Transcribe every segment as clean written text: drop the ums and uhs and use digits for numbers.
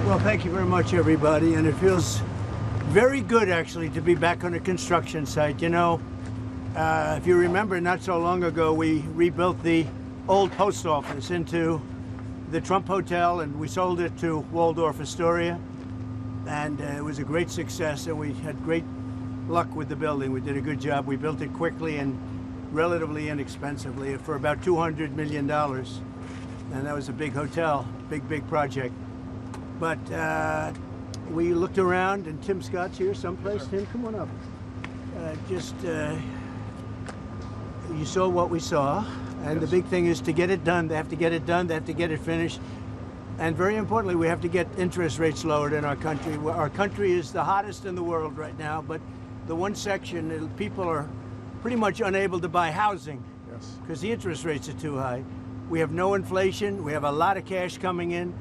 Well, thank you very much, everybody. And it feels very good, actually, to be back on a construction site. You know, if you remember, not so long ago, we rebuilt the old post office into the Trump Hotel, and we sold it to Waldorf Astoria. And it was a great success, and we had great luck with the building. We did a good job. We built it quickly and relatively inexpensively for about $200 million. And that was a big hotel, big project. But we looked around, and Tim Scott's here someplace. Tim, come on up. You saw what we saw, and the big thing is to get it done. They have to get it done. They have to get it finished. And very importantly, we have to get interest rates lowered in our country. Our country is the hottest in the world right now, but the one section, people are pretty much unable to buy housing because the interest rates are too high. We have no inflation. We have a lot of cash coming in.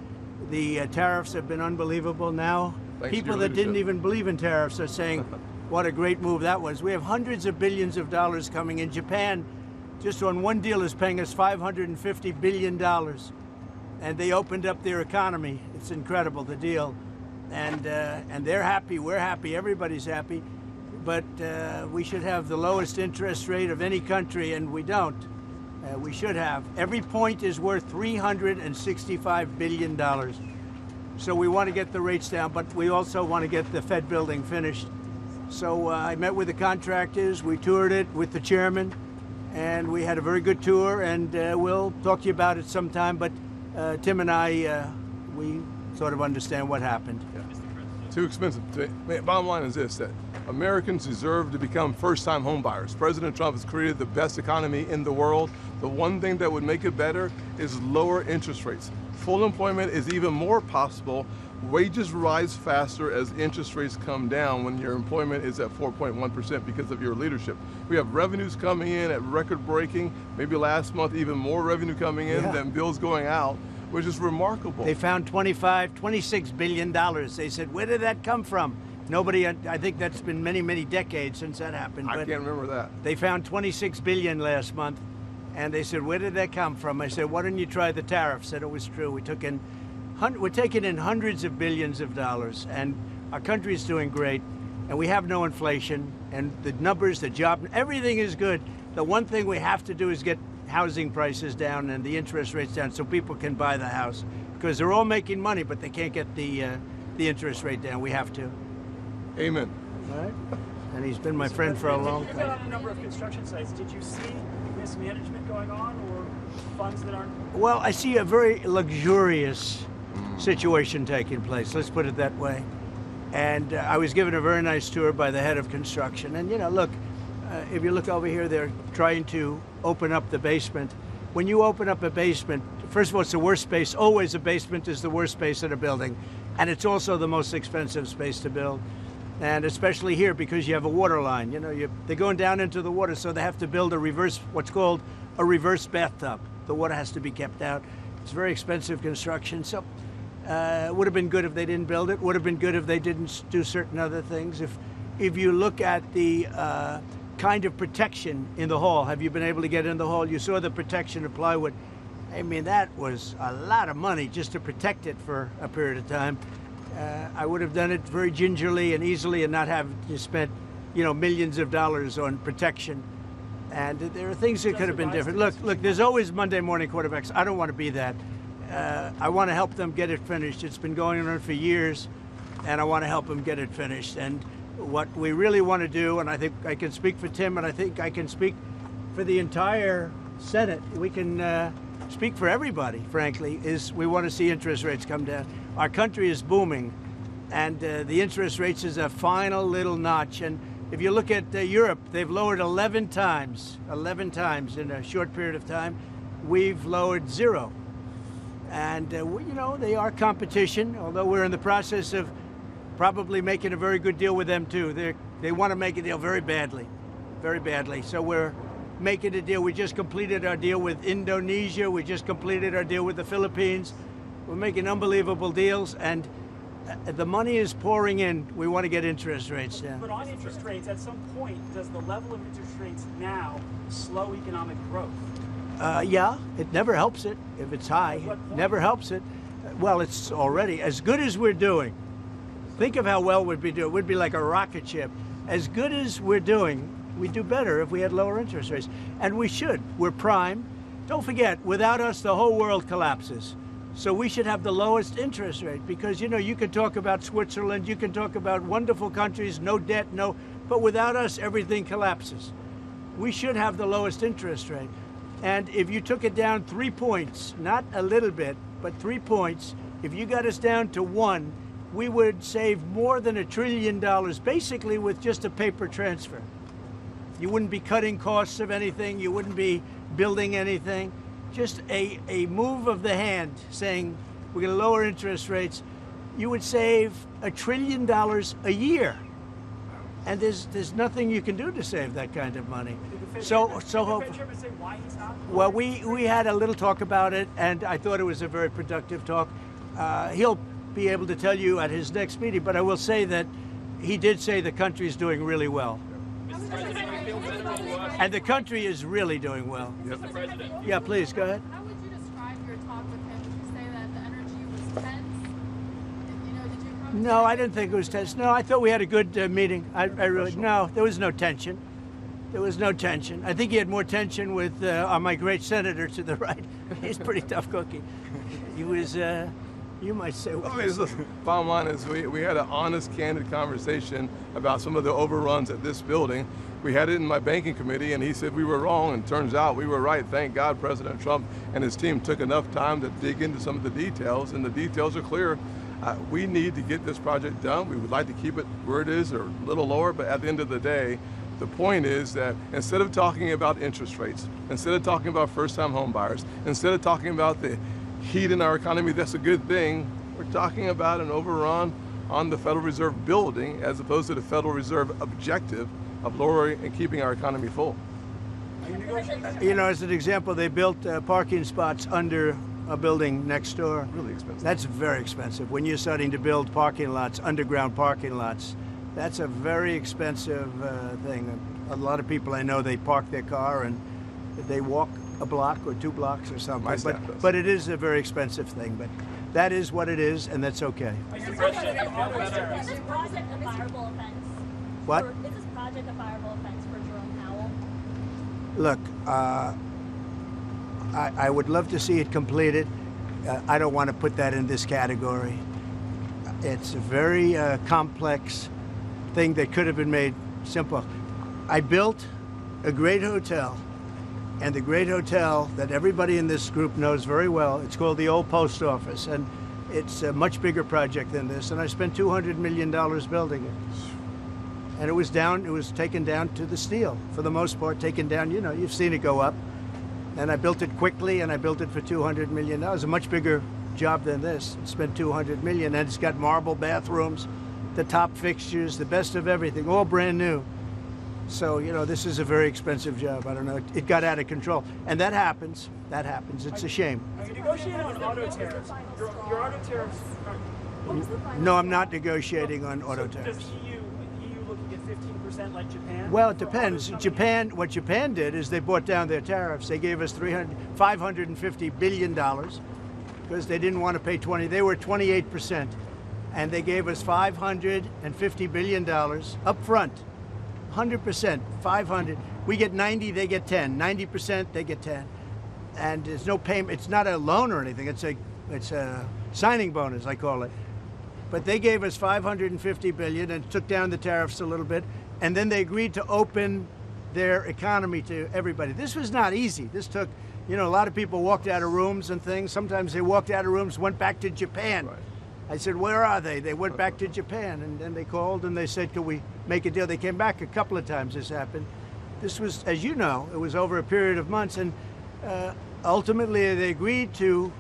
The tariffs have been unbelievable. Now, people that didn't even believe in tariffs are saying, what a great move that was. We have hundreds of billions of dollars coming in. Japan, just on one deal, is paying us $550 billion. And they opened up their economy. It's incredible, the deal. And they're happy, we're happy, everybody's happy. But we should have the lowest interest rate of any country, and we don't. We should have. Every point is worth $365 billion. So we want to get the rates down, but we also want to get the Fed building finished. So I met with the contractors, we toured it with the chairman, and we had a very good tour, and we'll talk to you about it sometime, but Tim and I, we sort of understand what happened. Yeah. Too expensive. Bottom line is this, that Americans deserve to become first-time home buyers. President Trump has created the best economy in the world. The one thing that would make it better is lower interest rates. Full employment is even more possible. Wages rise faster as interest rates come down when your employment is at 4.1% because of your leadership. We have revenues coming in at record-breaking, maybe last month even more revenue coming in than bills going out, which is remarkable. They found $26 billion. They said, where did that come from? Nobody, I think that's been many decades since that happened. I can't remember that. They found $26 billion last month, and they said, where did that come from? I said, why don't you try the tariffs? Said it was true. We're taking in hundreds of billions of dollars, and our country is doing great, and we have no inflation, and the numbers, the job, everything is good. The one thing we have to do is get housing prices down and the interest rates down so people can buy the house, because they're all making money, but they can't get the interest rate down. We have to. Amen. All right. And he's been my friend for a long time. You've been on a number of construction sites. Did you see mismanagement going on or funds that aren't? Well, I see a very luxurious situation taking place. Let's put it that way. And I was given a very nice tour by the head of construction. And, you know, look, if you look over here, they're trying to open up the basement. When you open up a basement, first of all, it's the worst space. Always a basement is the worst space in a building. And it's also the most expensive space to build. And especially here because you have a water line. You know, they're going down into the water, so they have to build what's called a reverse bathtub. The water has to be kept out. It's very expensive construction. So it would have been good if they didn't build it. Would have been good if they didn't do certain other things. If you look at the kind of protection in the hall, have you been able to get in the hall? You saw the protection of plywood. I mean, that was a lot of money just to protect it for a period of time. I would have done it very gingerly and easily and not have to spend, millions of dollars on protection. And there are things that could have been different. Look, there's always Monday morning quarterbacks. I don't want to be that. I want to help them get it finished. It's been going on for years, and I want to help them get it finished. And what we really want to do, and I think I can speak for Tim, and I think I can speak for the entire Senate, we can speak for everybody, frankly, is we want to see interest rates come down. Our country is booming, and the interest rates is a final little notch. And if you look at Europe, they've lowered 11 times in a short period of time. We've lowered 0. And, they are competition, although we're in the process of probably making a very good deal with them, too. They want to make a deal very badly. So we're making a deal. We just completed our deal with Indonesia. We just completed our deal with the Philippines. We're making unbelievable deals, and the money is pouring in. We want to get interest rates down. But on interest rates, at some point, does the level of interest rates now slow economic growth? Yeah, it never helps it if it's high. Never helps it. Well, it's already as good as we're doing. Think of how well we'd be doing. We'd be like a rocket ship. As good as we're doing, we'd do better if we had lower interest rates. And we should. We're prime. Don't forget, without us, the whole world collapses. So we should have the lowest interest rate because, you know, you can talk about Switzerland, you can talk about wonderful countries, no debt, but without us, everything collapses. We should have the lowest interest rate. And if you took it down 3 points, not a little bit, but 3 points, if you got us down to 1, we would save more than $1 trillion, basically with just a paper transfer. You wouldn't be cutting costs of anything, you wouldn't be building anything. Just a move of the hand saying we're going to lower interest rates, you would save $1 trillion a year. And there's nothing you can do to save that kind of money. Well, we had a little talk about it, and I thought it was a very productive talk. He'll be able to tell you at his next meeting, but I will say that he did say the country is doing really well. And the country is really doing well. Yep. Mr. President. Yeah, please, go ahead. How would you describe your talk with him? Would you say that the energy was tense? Did you come No, I didn't think it was tense. No, I thought we had a good meeting. I really, no, there was no tension. There was no tension. I think he had more tension with my great senator to the right. He's a pretty tough cookie. He was, you might say, well, Listen, bottom line is we had an honest, candid conversation about some of the overruns at this building. We had it in my banking committee, and he said we were wrong, and turns out we were right. Thank God President Trump and his team took enough time to dig into some of the details, and the details are clear. We need to get this project done. We would like to keep it where it is or a little lower, but at the end of the day, the point is that instead of talking about interest rates, instead of talking about first-time home buyers, instead of talking about the heat in our economy, that's a good thing, we're talking about an overrun on the Federal Reserve building as opposed to the Federal Reserve objective of lowering and keeping our economy full. you know, as an example, they built parking spots under a building next door. Really expensive. That's very expensive. When you're starting to build parking lots, underground parking lots, that's a very expensive thing. A lot of people I know, they park their car and they walk a block or 2 blocks or something. My staff does. But it is a very expensive thing. But that is what it is, and that's okay. Mr. President, Is this project a fireable offense? What? Is this project a fireable offense for Jerome Powell? Look, I would love to see it completed. I don't want to put that in this category. It's a very complex thing that could have been made simple. I built a great hotel, and the great hotel that everybody in this group knows very well, it's called the Old Post Office, and it's a much bigger project than this, and I spent $200 million building it. And it was taken down to the steel, for the most part, taken down, you know, you've seen it go up. And I built it quickly, and I built it for $200 million. It was a much bigger job than this. I spent $200 million, and it's got marble bathrooms, the top fixtures, the best of everything, all brand new. So, you know, this is a very expensive job. I don't know, it got out of control. And that happens, it's a shame. Are you negotiating on auto tariffs? Your auto tariffs are... No, I'm not negotiating on auto tariffs. Does EU looking at 15% like Japan? Well, it depends. What Japan did is they brought down their tariffs. They gave us $550 billion because they didn't want to pay 20. They were 28%, and they gave us $550 billion up front. 100%, 500. We get 90, they get 10. 90%, they get 10. And there's no payment. It's not a loan or anything. It's a signing bonus, I call it. But they gave us $550 billion and took down the tariffs a little bit, and then they agreed to open their economy to everybody. This was not easy. This took, you know, a lot of people walked out of rooms and things. Sometimes they walked out of rooms, went back to Japan. Right. I said, where are they? They went back to Japan, and then they called and they said, can we make a deal? They came back a couple of times. This happened. This was, as you know, it was over a period of months, and ultimately they agreed to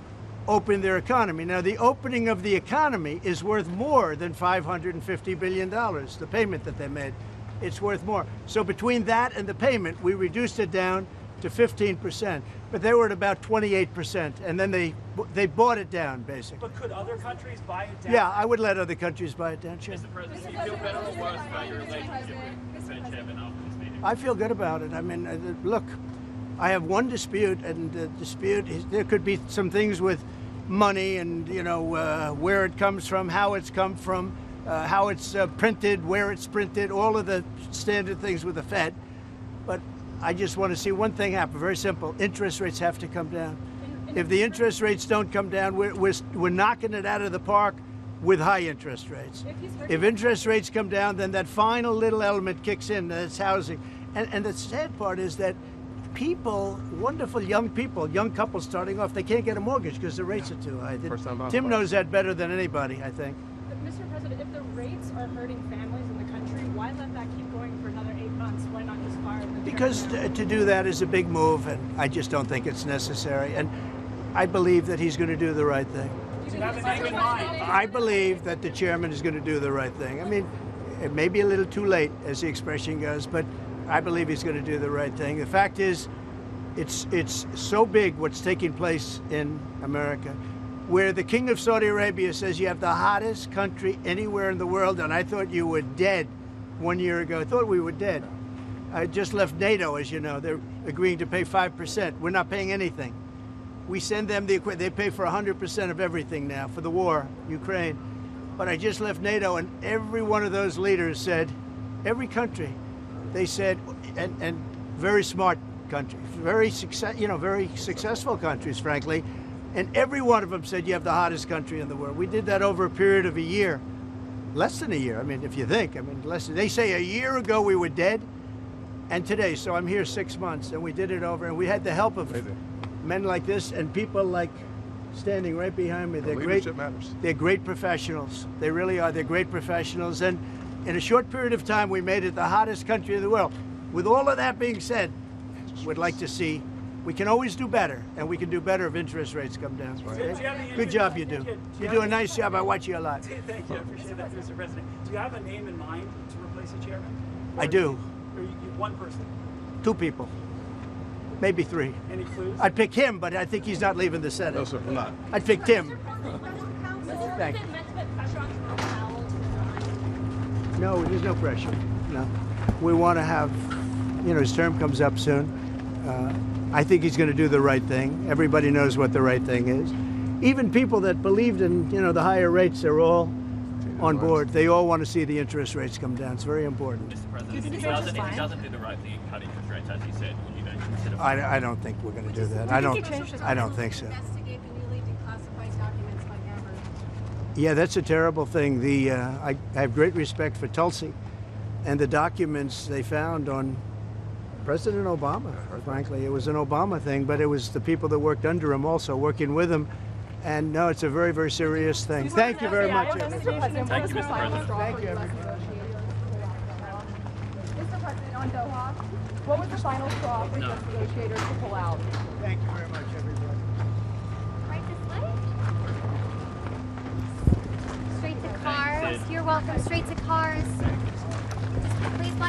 open their economy. Now, the opening of the economy is worth more than $550 billion, the payment that they made. It's worth more. So between that and the payment, we reduced it down to 15%. But they were at about 28%, and then they bought it down, basically. But could other countries buy it down? Yeah, I would let other countries buy it down, sure. Mr. President, do you feel better or worse about your relationship with Fed Chairman after this meeting? I feel good about it. I mean, look, I have one dispute, and the dispute is there could be some things with money and where it comes from, how it's come from, how it's printed, where it's printed, all of the standard things with the Fed. But I just want to see one thing happen. Very simple. Interest rates have to come down. If the interest rates don't come down, we're knocking it out of the park with high interest rates. If interest rates come down, then that final little element kicks in. That's housing. And the sad part is that people, wonderful young people, young couples starting off, they can't get a mortgage because the rates are too high. Tim knows that better than anybody, I think. Mr. President, if the rates are hurting families in the country, why let that keep going for another 8 months? Why not just fire the Because to do that is a big move, and I just don't think it's necessary. And I believe that he's going to do the right thing. Do you have a name in mind? I believe that the chairman is going to do the right thing. I mean, it may be a little too late, as the expression goes, but I believe he's going to do the right thing. The fact is, it's so big what's taking place in America, where the king of Saudi Arabia says you have the hottest country anywhere in the world, and I thought you were dead 1 year ago. I thought we were dead. I just left NATO, as you know. They're agreeing to pay 5%. We're not paying anything. We send them the equipment. They pay for 100% of everything now for the war, Ukraine. But I just left NATO, and every one of those leaders said, every country, they said, and very smart countries, very successful countries, frankly, and every one of them said you have the hottest country in the world. We did that over a period of a year, less than a year. I mean, if you think, they say a year ago we were dead, and today, so I'm here 6 months, and we did it over, and we had the help of men like this and people like standing right behind me. They're great. Leadership matters. They're great professionals. They really are. They're great professionals, and in a short period of time, we made it the hottest country in the world. With all of that being said, we'd like to see, we can always do better, and we can do better if interest rates come down. Good job you do. You do a nice job. I watch you a lot. Thank you. I appreciate that, Mr. President. Do you have a name in mind to replace the chairman? I do. Or you one person? 2 people. Maybe 3. Any clues? I'd pick him, but I think he's not leaving the Senate. No, sir, I'm not. I'd pick Tim. Mr. Thank President, meant to put pressure on Jerome Powell to resign. No, there's no pressure. No. We want to have, his term comes up soon. I think he's going to do the right thing. Everybody knows what the right thing is. Even people that believed in, the higher rates, they're all on board. They all want to see the interest rates come down. It's very important. Mr. President, if he doesn't do the right thing and cut interest rates, as you said, would you then consider? I don't think we're going to do that. I don't think so. Investigate the newly declassified documents by Amber. Yeah, that's a terrible thing. I have great respect for Tulsi and the documents they found on President Obama, frankly. It was an Obama thing, but it was the people that worked under him also, working with him. And no, it's a very, very serious thing. Thank you very much. Mr. President, Thank you, Mr. President. Thank you, everybody. Mr. President, on Doha, what was the final straw for U.S. negotiators to pull out? Thank you very much, everybody. Right this way. Straight to cars. You're welcome. Straight to cars. Please let